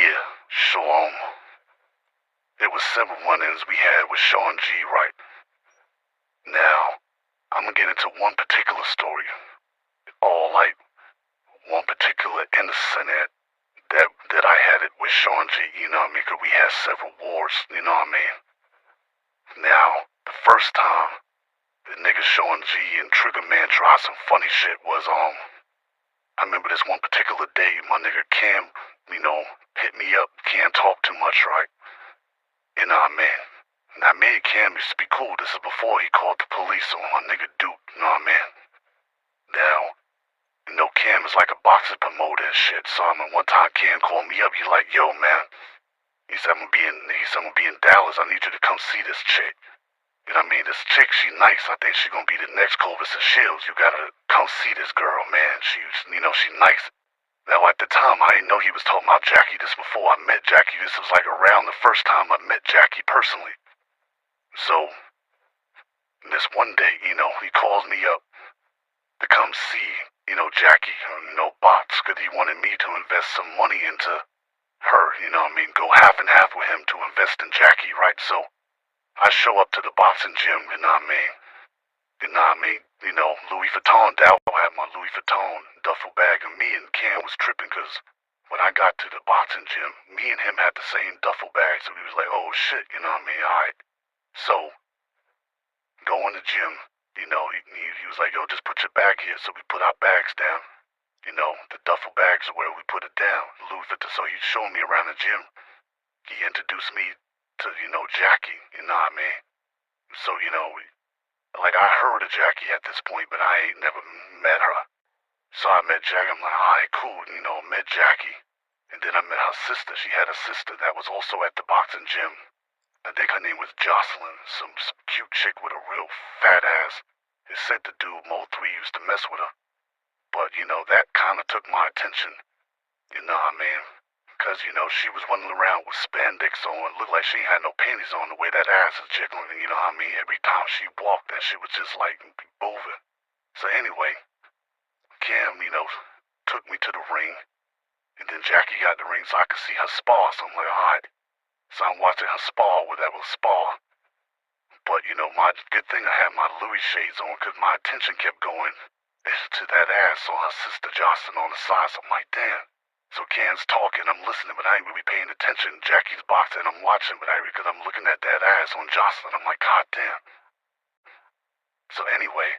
Yeah, so, it was several run-ins we had with Shawn G, right? Now, I'm gonna get into one particular story. All like one particular incident that I had it with Shawn G, you know what I mean? 'Cause we had several wars, you know what I mean? Now, the first time the nigga Shawn G and Trigger Man tried some funny shit was, I remember this one particular day, my nigga Cam, hit me up. Can't talk too much, right? You know what I mean? Now, me and Cam used to be cool. This is before he called the police on my nigga Duke, you know what I mean? Now, Cam is like a boxing promoter and shit, so I mean, one time Cam called me up, he like, yo, man, he said, I'm gonna be in Dallas, I need you to come see this chick. You know what I mean? This chick, she nice. I think she gonna be the next Clovis and Shields. You gotta come see this girl, man. She nice. Now, at the time, I didn't know he was talking about Jackie. This before I met Jackie. This was like around the first time I met Jackie personally. So, this one day, he calls me up to come see, Jackie, Bots, because he wanted me to invest some money into her, go half and half with him to invest in Jackie, right? So, I show up to the boxing gym, Louis Vuitton, Dow had my Louis Vuitton duffel bag, and me and Cam was tripping because when I got to the boxing gym, me and him had the same duffel bag, so he was like, oh shit, alright. So, go in the gym, he was like, yo, just put your bag here, so we put our bags down. The duffel bags are where we put it down. Louis Vuitton, so he showed me around the gym. He introduced me to, Jackie, you know what I mean? So, I heard of Jackie at this point, but I ain't never met her. So I met Jackie, I'm like, alright, cool, met Jackie. And then I met her sister. She had a sister that was also at the boxing gym. I think her name was Jocelyn, some cute chick with a real fat ass. It said the dude Mo3 used to mess with her. But, that kind of took my attention, you know what I mean? Because, she was running around with spandex on. Looked like she ain't had no panties on the way that ass is jiggling. You know what I mean? Every time she walked, that shit was just like moving. So anyway, Cam, took me to the ring. And then Jackie got the ring so I could see her spar. So I'm like, alright. So I'm watching her spar, whatever spar. But, my good thing I had my Louis shades on because my attention kept going to that ass on her sister Jocelyn on the side. So I'm like, damn. So Cam's talking, I'm listening, but I ain't really paying attention. Jackie's boxing, I'm watching, but because I'm looking at that ass on Jocelyn, I'm like, god damn. So anyway,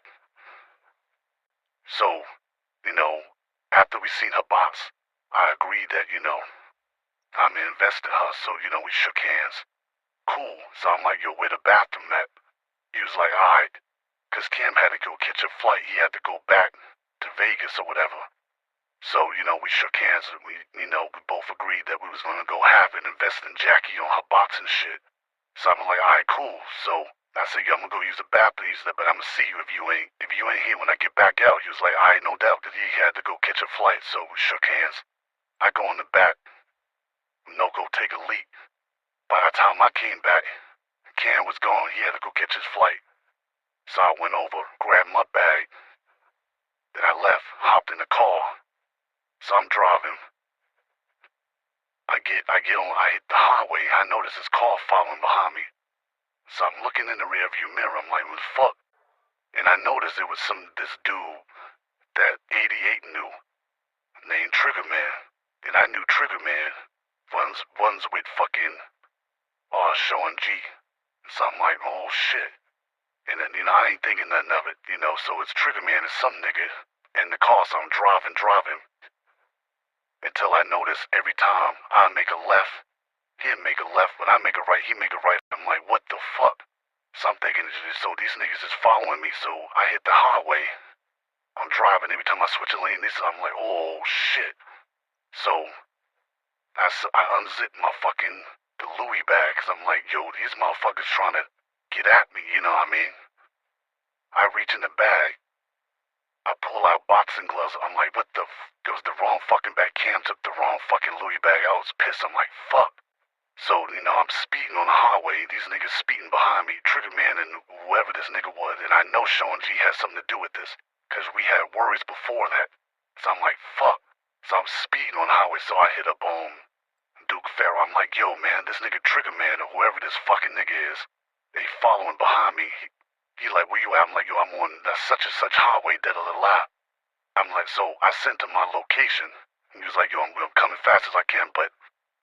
after we seen her box, I agreed that, I'm gonna invest in her, so, we shook hands. Cool. So I'm like, yo, where the bathroom at? He was like, alright. Because Cam had to go catch a flight, he had to go back to Vegas or whatever. So, we shook hands and we both agreed that we was gonna go half and invest in Jackie on her boxing shit. So I'm like, alright, cool. So I said, yo, I'm gonna go use the bathroom. He said, but I'm gonna see you if you ain't here when I get back out. He was like, alright, no doubt, because he had to go catch a flight. So we shook hands. I go in the back, go take a leak. By the time I came back, Cam was gone. He had to go catch his flight. So I went over, grabbed my bag. Then I left, hopped in the car. So I'm driving. I hit the highway. I notice this car following behind me. So I'm looking in the rearview mirror. I'm like, what the fuck? And I noticed it was this dude that 88 knew, named Trigger Man. And I knew Trigger Man runs with fucking Shawn G. So I'm like, oh shit. And then, I ain't thinking nothing of it, so it's Trigger Man, it's some nigga in the car, so I'm driving. Until I notice every time I make a left, he'd make a left. When I make a right, he make a right. I'm like, what the fuck? So I'm thinking, so these niggas is following me. So I hit the highway. I'm driving. Every time I switch a lane, I'm like, oh shit. So I unzipped my the Louis bag. Cause I'm like, yo, these motherfuckers trying to get at me. You know what I mean? I reach in the bag. I pull out boxing gloves. I'm like, what the it was the wrong fucking bag. Cam took the wrong fucking Louis bag. I was pissed. I'm like, fuck. So, I'm speeding on the highway. These niggas speeding behind me. Trigger Man and whoever this nigga was. And I know Shawn G has something to do with this. Because we had worries before that. So I'm like, fuck. So I'm speeding on the highway. So I hit up Duke Farrell. I'm like, yo, man, this nigga Trigga Man or whoever this fucking nigga is, they following behind me. He like, where you at? I'm like, yo, I'm on that such and such highway, dead a little lot. I'm like, so I sent him my location. He was like, yo, I'm coming fast as I can, but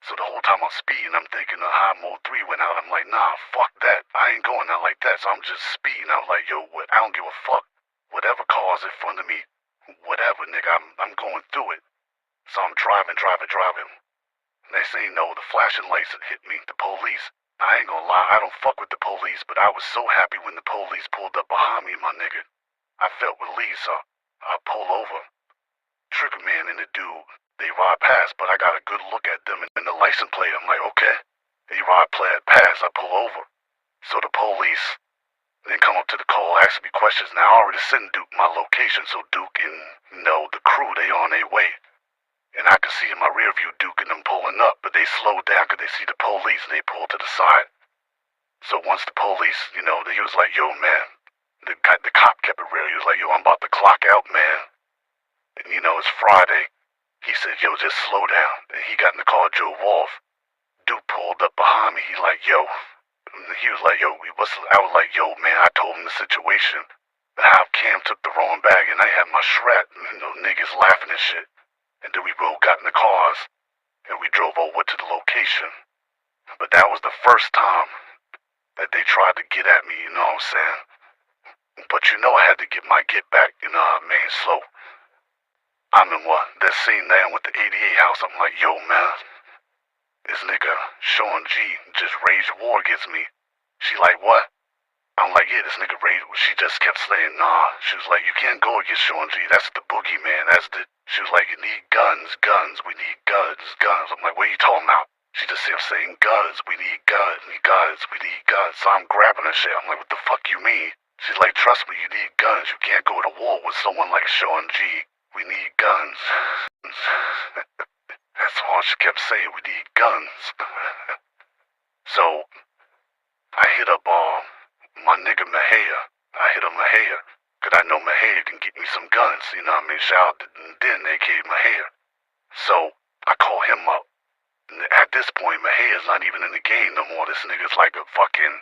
so the whole time I'm speeding, I'm thinking the high mode 3 went out. I'm like, nah, fuck that. I ain't going out like that, so I'm just speeding. I'm like, yo, what? I don't give a fuck. Whatever car's in front of me, whatever, nigga, I'm going through it. So I'm driving. Next thing you know, the flashing lights had hit me, the police. I ain't gonna lie, I don't fuck with the police, but I was so happy when the police pulled up behind me, my nigga. I felt relieved, so I pull over. Trigga Man and the dude, they ride past, but I got a good look at them and the license plate. I'm like, okay. They ride past, I pull over. So the police then come up to the car, asking me questions. Now I already sent Duke my location, so Duke and the crew, they on their way. And I could see in my rear view Duke and them pulling up, but they slowed down because they see the police and they pulled to the side. So once the police, he was like, yo, man, the cop kept it real. He was like, yo, I'm about to clock out, man. And it's Friday. He said, yo, just slow down. And he got in the car, drove off. Duke pulled up behind me. He was like, yo, I was like, yo, man, I told him the situation. How Cam took the wrong bag and I had my shred. Niggas laughing and shit. And then we both got in the cars, and we drove over to the location. But that was the first time that they tried to get at me, you know what I'm saying? But I had to get my get back, you know what I mean? So, I'm in that scene now with the ADA house. I'm like, yo, man, this nigga Shawn G just raged war against me. She like, what? I'm like, yeah, this nigga raged. She just kept saying, nah. She was like, you can't go against Shawn G. That's the boogeyman. She was like, you need guns. We need guns. I'm like, what are you talking about? She just kept saying, guns. We need guns. We need guns. So I'm grabbing her shit. I'm like, what the fuck you mean? She's like, trust me, you need guns. You can't go to war with someone like Shawn G. We need guns. That's all she kept saying. We need guns. So I hit up my nigga Mahia. I hit up Mahia. Cause I know Mahia can get me some guns, you know what I mean? Shout out to Den, aka Mahia. So I call him up. And at this point, Mahia's not even in the game no more. This nigga's like a fucking,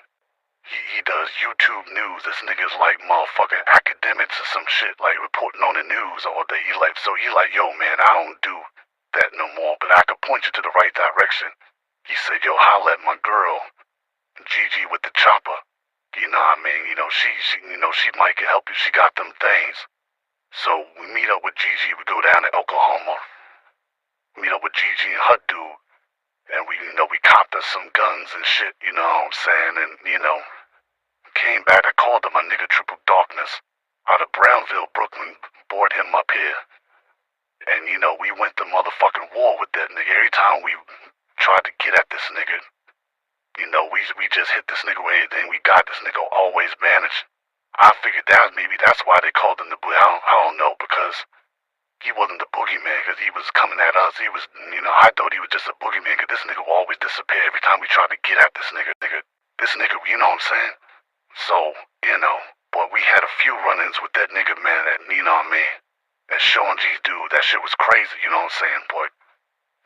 he does YouTube news. This nigga's like motherfucking academics or some shit, like reporting on the news all day. He like, yo, man, I don't do that no more, but I can point you to the right direction. He said, yo, holla at my girl, Gigi with the chopper. You know what I mean? She might can help you. She got them things. So we meet up with Gigi. We go down to Oklahoma. Meet up with Gigi and her dude. And we copped us some guns and shit, you know what I'm saying? And, came back. I called him my nigga Triple Darkness out of Brownville, Brooklyn. Bored him up here. And, we went to motherfucking war with that nigga. Every time we tried to get at this nigga, we just hit this nigga with everything we got. This nigga always managed. I figured maybe that's why they called him the boogeyman. I don't know, because he wasn't the boogeyman, because he was coming at us. He was, I thought he was just a boogeyman, because this nigga will always disappear every time we tried to get at this nigga. This nigga, you know what I'm saying? So, but we had a few run-ins with that nigga, man, you know what I mean? That Shawn G dude, that shit was crazy, you know what I'm saying? But,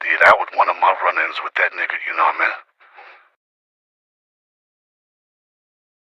yeah, that was one of my run-ins with that nigga, you know what I mean?